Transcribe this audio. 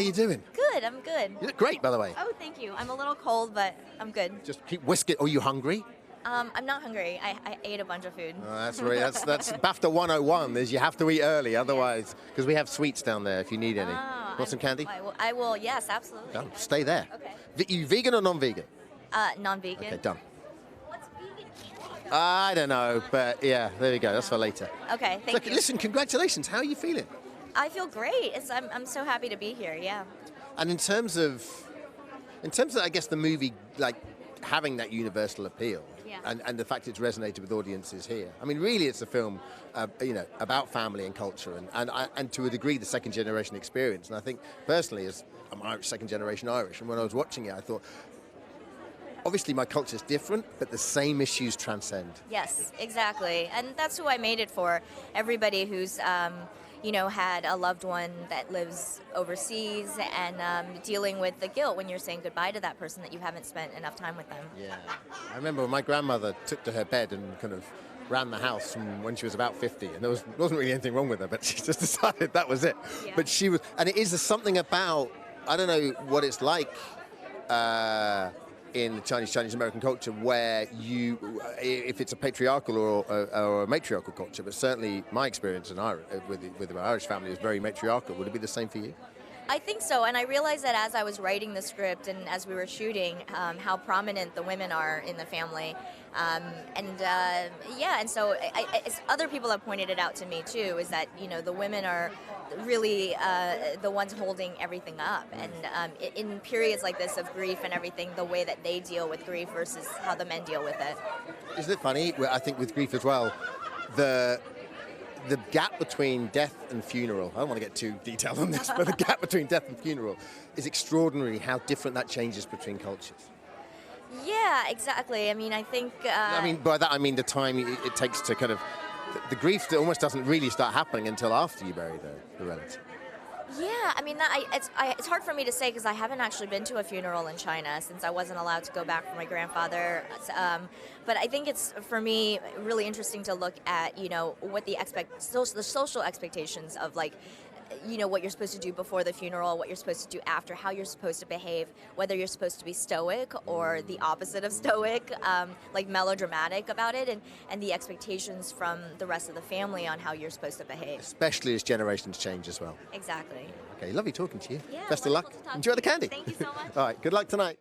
you doing? Good, I'm good. You look great, by the way. Oh, thank you. I'm a little cold, but I'm good. Just keep whisking. Are you hungry? I'm not hungry. I ate a bunch of food. Oh, that's Bafta 101. Is you have to eat early, otherwise, because we have sweets down there if you need any. Oh, Want some candy? I will. Yes, absolutely. Done. Stay there. Okay. You vegan or non-vegan? Non-vegan. Okay, done. What's vegan candy? I don't know, but yeah, there we go. That's for later. Okay, thank you. Listen, congratulations. How are you feeling? I feel great. I'm so happy to be here. Yeah. And in terms of, I guess the movie like having that universal appeal, Yeah. and the fact it's resonated with audiences here. I mean, really, it's a film, about family and culture, and to a degree, the second generation experience. And I think personally, as I'm Irish, second generation Irish, and when I was watching it, I thought, obviously my culture's different, but the same issues transcend. Yes, exactly. And that's who I made it for. Everybody who's had a loved one that lives overseas and dealing with the guilt when you're saying goodbye to that person that you haven't spent enough time with them. Yeah. I remember when my grandmother took to her bed and kind of ran the house from when she was about 50, and there wasn't really anything wrong with her, but she just decided that was it. Yeah. But she was, and it is something about, I don't know what it's like in the Chinese American culture, where if it's a patriarchal or a matriarchal culture, but certainly my experience in with my Irish family is very matriarchal. Would it be the same for you? I think so, and I realized that as I was writing the script and as we were shooting, how prominent the women are in the family, and so other people have pointed it out to me too. Is that the women are really the ones holding everything up, and in periods like this of grief and everything, the way that they deal with grief versus how the men deal with it. Isn't it funny? I think with grief as well, the gap between death and funeral, I don't want to get too detailed on this, but the gap between death and funeral is extraordinary, how different that changes between cultures. Yeah, exactly. I mean, I think... by that I mean the time it takes to kind of... The grief that almost doesn't really start happening until after you bury the relative. Yeah, I mean, it's hard for me to say because I haven't actually been to a funeral in China since I wasn't allowed to go back for my grandfather. But I think it's, for me, really interesting to look at, what the social expectations of, like, what you're supposed to do before the funeral, what you're supposed to do after, how you're supposed to behave, whether you're supposed to be stoic or the opposite of stoic, like melodramatic about it, and the expectations from the rest of the family on how you're supposed to behave. Especially as generations change as well. Exactly. Okay, lovely talking to you. Yeah, Best of luck. Enjoy the candy. Thank you so much. All right, good luck tonight.